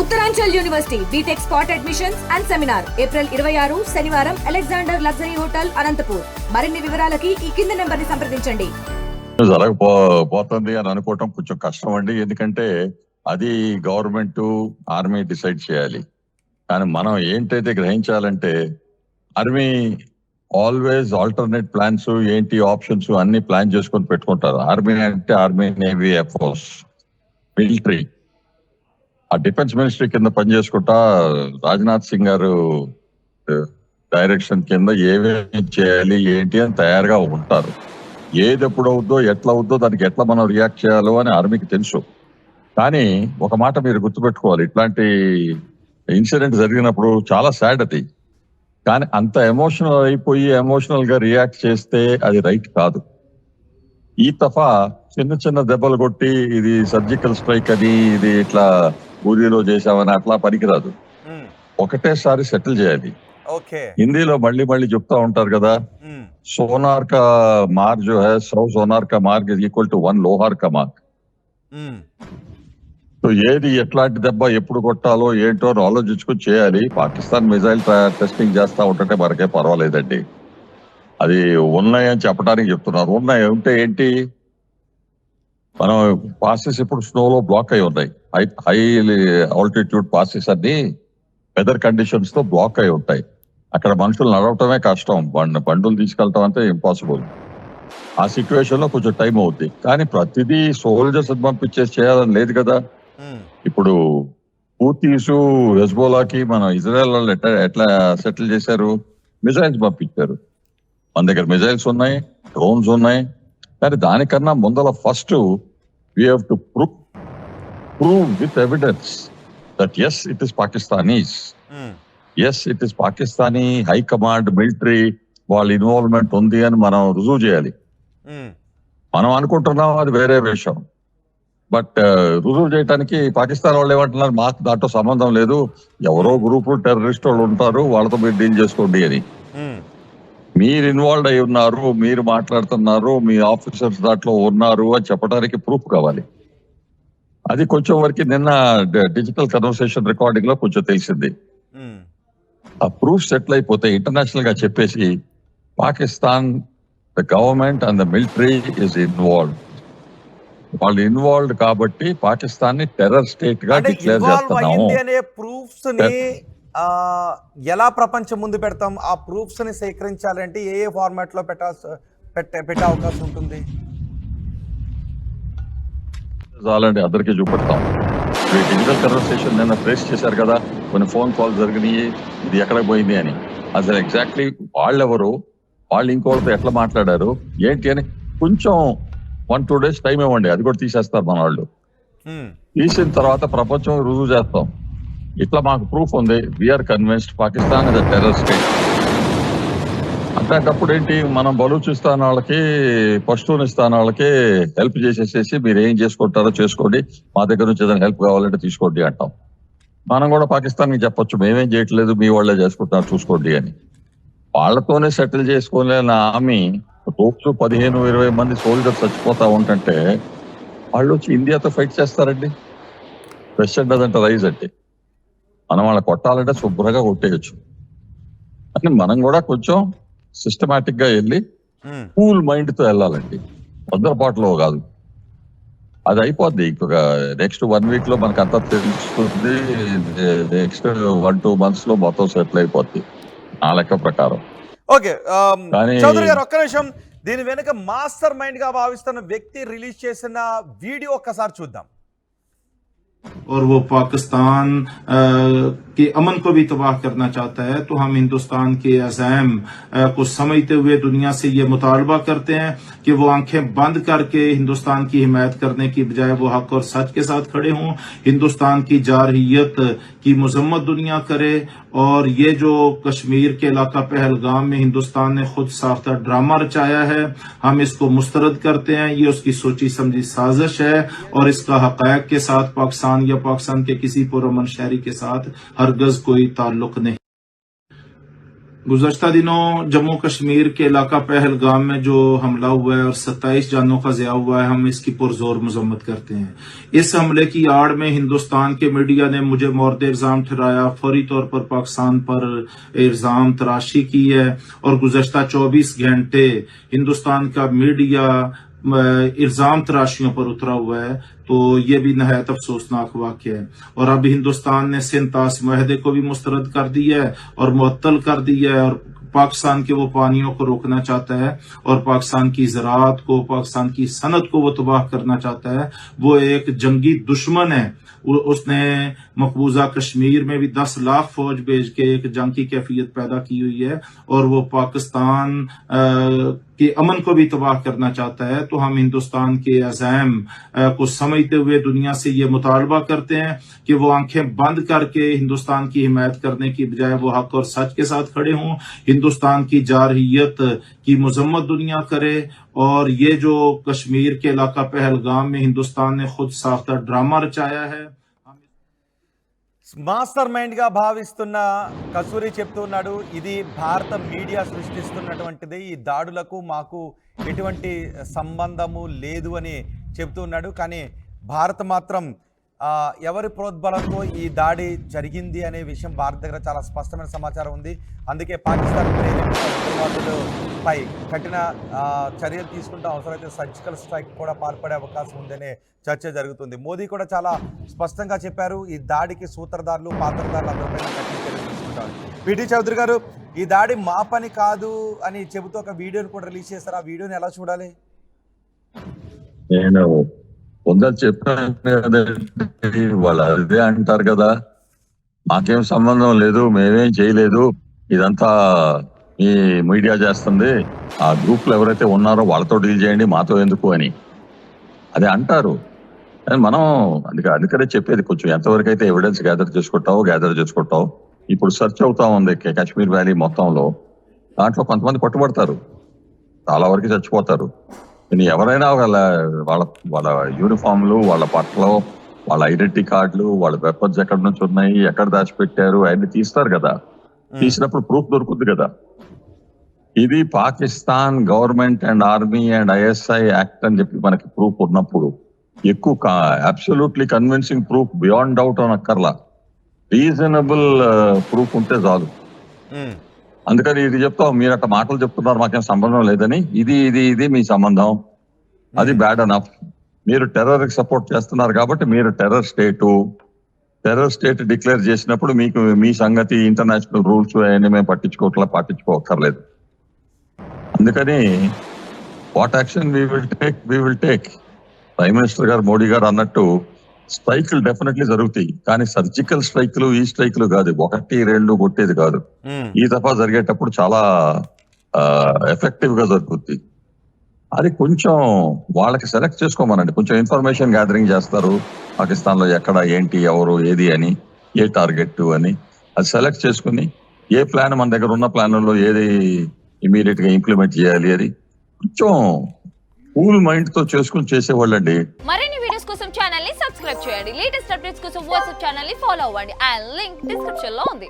Uttaranchal university BTech spot admissions and seminar April 26 శనివారం Alexander luxury hotel Anantapur. మరిన్ని వివరాలకి ఈ కింది నెంబర్ ని సంప్రదించండి. పోతుంది అని అనుకోవటం కొంచెం కష్టం అండి. ఎందుకంటే అది గవర్నమెంట్ ఆర్మీ డిసైడ్ చేయాలి. కానీ మనం ఏంటైతే గ్రహించాలంటే ఆర్మీ ఆల్వేస్ ఆల్టర్నేట్ ప్లాన్స్ ఏంటి ఆప్షన్స్ అన్ని ప్లాన్ చేసుకొని పెట్టుకుంటారు. ఆర్మీ అంటే army, navy, air force, military. ఆ డిఫెన్స్ మినిస్ట్రీ కింద పనిచేసుకుంటా రాజ్నాథ్ సింగ్ గారు డైరెక్షన్ కింద ఏమేమి చేయాలి ఏంటి అని తయారుగా ఉంటారు. ఏది ఎప్పుడు అవుద్దో ఎట్లా అవుద్దో దానికి ఎట్లా మనం రియాక్ట్ చేయాలో అని ఆర్మీకి తెలుసు. కానీ ఒక మాట మీరు గుర్తుపెట్టుకోవాలి, ఇట్లాంటి ఇన్సిడెంట్ జరిగినప్పుడు చాలా సాడ్ అది. కానీ అంత ఎమోషనల్ అయిపోయి ఎమోషనల్ గా రియాక్ట్ చేస్తే అది రైట్ కాదు. ఈ తఫా చిన్న చిన్న దెబ్బలు కొట్టి ఇది సర్జికల్ స్ట్రైక్ అని ఇది ఇట్లా ఊరిలో చేసామని అట్లా పనికిరాదు. ఒకటేసారి సెటిల్ చేయాలి. హిందీలో మళ్ళీ మళ్ళీ చెప్తా ఉంటారు కదా, సోనార్ కా మార్ జో హై 100 సోనార్ కా mark is equal to 1 Lohar కా మార్క్. సో ఏది ఎట్లాంటి దెబ్బ ఎప్పుడు కొట్టాలో ఏంటో ఆలోచించుకుని చేయాలి. పాకిస్తాన్ మిజైల్ టెస్టింగ్ చేస్తా ఉంటే మనకే పర్వాలేదండి. అది ఉన్నాయని చెప్పడానికి చెప్తున్నారు. ఉన్నాయి ఉంటే ఏంటి, మనం పాసెస్ ఇప్పుడు స్నోలో బ్లాక్ అయి ఉన్నాయి. హై ఆల్టిట్యూడ్ పాసెస్ అన్ని వెదర్ కండిషన్స్ తో బ్లాక్ అయి ఉంటాయి. అక్కడ మనుషులు నడవటమే కష్టం, బండులు తీసుకెళ్తాం అంటే ఇంపాసిబుల్. ఆ సిచ్యువేషన్ లో కొంచెం టైం అవుద్ది. కానీ ప్రతిదీ సోల్జర్స్ పంపించేసి చేయాలని లేదు కదా. ఇప్పుడు హూతీస్, హెజ్బోలాకి మన ఇజ్రాయెల్ వాళ్ళు ఎట్లా సెటిల్ చేశారు, మిజైల్స్ పంపించారు. మన దగ్గర మిజైల్స్ ఉన్నాయి, డ్రోన్స్ ఉన్నాయి. కానీ దానికన్నా ముందర first we have to prove with evidence that yes it is Pakistanis, yes it is Pakistani high command military వాళ్ళ ఇన్వాల్వ్మెంట్ ఉంది అని మనం రుజువు చేయాలి. మనం అనుకుంటున్నాం అది వేరే విషయం. బట్ రుజువు చేయడానికి పాకిస్తాన్ వాళ్ళు ఏమంటున్నారు, మాకు దాంట్లో సంబంధం లేదు, ఎవరో గ్రూపు టెర్రరిస్ట్ వాళ్ళు ఉంటారు, వాళ్ళతో మీరు డీల్ చేసుకోండి అని. మీరు ఇన్వాల్వ్ అయి ఉన్నారు, మీరు మాట్లాడుతున్నారు, మీ ఆఫీసర్స్ దాంట్లో ఉన్నారు అని చెప్పడానికి ప్రూఫ్ కావాలి. అది కొంచెం వరకు నిన్న డిజిటల్ కన్వర్సేషన్ రికార్డింగ్ లో కొంచెం తెలిసింది. ఆ ప్రూఫ్ సెటిల్ అయిపోతే ఇంటర్నేషనల్ గా చెప్పేసి Pakistan the government and the military is involved, వాళ్ళు ఇన్వాల్వ్డ్ కాబట్టి పాకిస్తాన్ ని టెర్రర్ స్టేట్ గా డిక్లేర్ చేస్తున్నాము అనే ప్రూఫ్స్ ని ఎలా ప్రపంచం ముందు పెడతాం? ఆ ప్రూఫ్స్ ని సేకరించాలంటే ఏ ఫార్మాట్ లో పెట్టే అవకాశం ఉంటుంది? చాలండి, అందరికీ చూపెడతాం. డిజిటల్ కన్వర్సేషన్ నిన్న ట్రేస్ చేశారు కదా, కొన్ని ఫోన్ కాల్ జరిగినాయి, ఇది ఎక్కడ పోయింది అని. అసలు ఎగ్జాక్ట్లీ వాళ్ళెవరు, వాళ్ళు ఇంకోళ్ళతో ఎట్లా మాట్లాడారు ఏంటి అని కొంచెం 1-2 days టైం ఇవ్వండి, అది కూడా తీసేస్తారు మన వాళ్ళు. తీసిన తర్వాత ప్రపంచం రుజువు చేస్తాం, ఇట్లా మాకు ప్రూఫ్ ఉంది, we are convinced Pakistan is a terror state. అట్లాంటప్పుడు ఏంటి, మనం బలూచిస్తాన్ వాళ్ళకి, పష్తూనిస్తాన్ వాళ్ళకి హెల్ప్ చేసేసేసి మీరు ఏం చేసుకుంటారో చేసుకోండి, మా దగ్గర నుంచి ఏదైనా హెల్ప్ కావాలంటే తీసుకోండి అంటాం. మనం కూడా పాకిస్తాన్కి చెప్పొచ్చు, మేమేం చేయట్లేదు, మీ వాళ్ళే చేసుకుంటున్నారు చూసుకోండి అని. వాళ్ళతోనే సెటిల్ చేసుకోలేని ఆమె రోజు 15-20 మంది సోల్జర్స్ చచ్చిపోతా ఉంటుంటే వాళ్ళు వచ్చి ఇండియాతో ఫైట్ చేస్తారండి. క్వశ్చన్ డజంట్ రైజ్ అంటే మనం వాళ్ళ కొట్టాలంటే శుభ్రంగా కొట్టేయచ్చు. అని మనం కూడా కొంచెం సిస్టమేటిక్ గా వెళ్ళి కూల్ మైండ్ తో వెళ్ళాలండి, తొందరపాటులో కాదు. అది అయిపోద్ది. ఇంకొక నెక్స్ట్ 1 week లో మనకు అంతా తెలుస్తుంది. నెక్స్ట్ 1-2 months లో మొత్తం సెటిల్ అయిపోద్ది నా లెక్క ప్రకారం. ఓకే చౌదరి గారు, ఒక్క నిమిషం. దీని వెనుక మాస్టర్ మైండ్ గా భావిస్తున్న వ్యక్తి రిలీజ్ చేసిన వీడియో ఒక్కసారి చూద్దాం. और वो पाकिस्तान के अमन को भी तबाह करना चाहता है, तो हम हिंदुस्तान के अज़ैम को समझते हुए दुनिया से ये मुतालबा करते हैं कि वो आंखें बंद करके हिंदुस्तान की हिमायत करने की बजाय वो हक और सच के साथ खड़े हों, हिंदुस्तान की जारहियत की मजम्मत दुनिया करे। और ये जो कश्मीर के इलाका पहलगाम में हिंदुस्तान ने खुद साख्ता ड्रामा रचाया है, हम इसको मुस्तरद करते हैं। ये उसकी सोची समझी साजिश है और इसका हक़ायक़ के साथ पाकिस्तान या पाकिस्तान के किसी पुरअमन शहरी के साथ हरगज कोई ताल्लुक नहीं। गुज़श्ता दिनों जम्मू कश्मीर के इलाका पहलगाम में जो हमला हुआ है और 27 जानों का ज़िया हुआ है, हम इसकी पुरजोर मजम्मत करते हैं। इस हमले की आड़ में हिंदुस्तान के मीडिया ने मुझे मोर्द इल्जाम ठहराया, फौरी तौर पर पाकिस्तान पर इल्जाम तराशी की है और गुज़श्ता 24 घंटे हिंदुस्तान का मीडिया इल्जाम तराशियों पर उतरा हुआ है, तो ये भी नहायत अफसोसनाक वाक़या है। और अब हिंदुस्तान ने सिंतास मुआहदे को भी मुस्तरद कर दिया है और मुअत्तल कर दिया है और पाकिस्तान के वो पानियों को रोकना चाहता है और पाकिस्तान की ज़राअत को, पाकिस्तान की सनत को वो तबाह करना चाहता है। वो एक जंगी दुश्मन है। उसने मकबूजा कश्मीर में भी 10 लाख फौज भेज के एक जंग की कैफियत पैदा की हुई है और वो पाकिस्तान के अमन को भी तबाह करना चाहता है। तो हम हिंदुस्तान के अज़ैम को समझते हुए दुनिया से ये मुतालबा करते हैं कि वो आंखें बंद करके हिंदुस्तान की हिमायत करने की बजाय वो हक और सच के साथ खड़े हों, हिंदुस्तान की जारहियत की मजम्मत दुनिया करे। और ये जो कश्मीर के इलाका पहलगाम में हिंदुस्तान ने खुद साख्ता ड्रामा रचाया है, మాస్టర్ మైండ్గా భావిస్తున్న కసూరి చెప్తున్నాడు, ఇది భారత మీడియా సృష్టిస్తున్నటువంటిది, ఈ దాడులకు మాకు ఎటువంటి సంబంధము లేదు అని చెప్తున్నాడు. కానీ భారత్ మాత్రం ఎవరి ప్రోద్బలంతో ఈ దాడి జరిగింది అనే విషయం భారత్ దగ్గర చాలా స్పష్టమైన సమాచారం ఉంది. అందుకే పాకిస్తాన్ ఉగ్రవాదులపై కఠిన చర్యలు తీసుకుంటూ అవసరమైతే సర్జికల్ స్ట్రైక్ కూడా పాల్పడే అవకాశం ఉందనే చర్చ జరుగుతుంది. మోదీ కూడా చాలా స్పష్టంగా చెప్పారు, ఈ దాడికి సూత్రధారులు, పాత్రధారులు అందరిపైన కఠిన చర్యలు తీసుకుంటారు. పిటి చౌదరి గారు, ఈ దాడి మా పని కాదు అని చెబుతూ ఒక వీడియోని కూడా రిలీజ్ చేస్తారు. ఆ వీడియోని ఎలా చూడాలి? నేను కొందరు చెప్పాను కదండి, వాళ్ళు అదే అంటారు కదా, మాకేం సంబంధం లేదు, మేమేం చేయలేదు, ఇదంతా ఈ మీడియా చేస్తుంది, ఆ గ్రూప్ లో ఎవరైతే ఉన్నారో వాళ్ళతో డీల్ చేయండి, మాతో ఎందుకు అని అదే అంటారు. మనం అందుకనే చెప్పేది, కొంచెం ఎంతవరకు అయితే ఎవిడెన్స్ గ్యాదర్ చేసుకుంటావు. ఇప్పుడు సెర్చ్ అవుతా ఉంది కాశ్మీర్ వ్యాలీ మొత్తంలో, దాంట్లో కొంతమంది పట్టుబడతారు, చాలా వరకు చచ్చిపోతారు. ఎవరైనా వాళ్ళ యూనిఫామ్లు, వాళ్ళ బట్టలు, వాళ్ళ ఐడెంటిటీ కార్డులు, వాళ్ళ వెపన్స్ ఎక్కడి నుంచి ఉన్నాయి, ఎక్కడ దాచిపెట్టారు అవన్నీ తీస్తారు కదా. తీసినప్పుడు ప్రూఫ్ దొరుకుతుంది కదా. ఇది Pakistan government and army and ISI act అని చెప్పి మనకి ప్రూఫ్ ఉన్నప్పుడు, ఎక్కువ absolutely convincing proof, beyond doubt అనక్కర్లా, రీజనబుల్ ప్రూఫ్ ఉంటే చాలు. అందుకని ఇది చెప్తావు, మీరు అట్లా మాటలు చెప్తున్నారు, మాకేం సంబంధం లేదని, ఇది మీ సంబంధం, అది బ్యాడ్ అనఫ్. మీరు టెర్రర్ కి సపోర్ట్ చేస్తున్నారు కాబట్టి మీరు టెర్రర్ స్టేట్ డిక్లేర్ చేసినప్పుడు మీకు మీ సంగతి, ఇంటర్నేషనల్ రూల్స్ అవన్నీ మేము పట్టించుకోకర్లేదు. అందుకని what action we will take. Prime minister గారు, మోడీ గారు అన్నట్టు స్ట్రైక్లు డెఫినెట్లీ జరుగుతాయి, కానీ సర్జికల్ స్ట్రైక్లు ఈ స్ట్రైక్లు కాదు, 1-2 కొట్టేది కాదు. ఈ దఫా జరిగేటప్పుడు చాలా ఎఫెక్టివ్ గా జరుగుతుంది. అది కొంచెం వాళ్ళకి సెలెక్ట్ చేసుకోమనండి, కొంచెం ఇన్ఫర్మేషన్ గ్యాదరింగ్ చేస్తారు పాకిస్తాన్ లో, ఎక్కడ ఏంటి, ఎవరు, ఏది అని, ఏ టార్గెట్ అని, అది సెలెక్ట్ చేసుకుని ఏ ప్లాన్ మన దగ్గర ఉన్న ప్లాన్లలో ఏది ఇమీడియట్ గా ఇంప్లిమెంట్ చేయాలి, అది కొంచెం కూల్ మైండ్ తో చేసుకుని చేసేవాళ్ళండి. మరిన్ని వీడియోస్ కోసం ఛానల్ ని సబ్స్క్రైబ్ చేయండి. లేటెస్ట్ అప్డేట్స్ కోసం వాట్సాప్ ఛానల్ ని ఫాలో అవ్వండి. ఆ లింక్ డిస్క్రిప్షన్ లో ఉంది.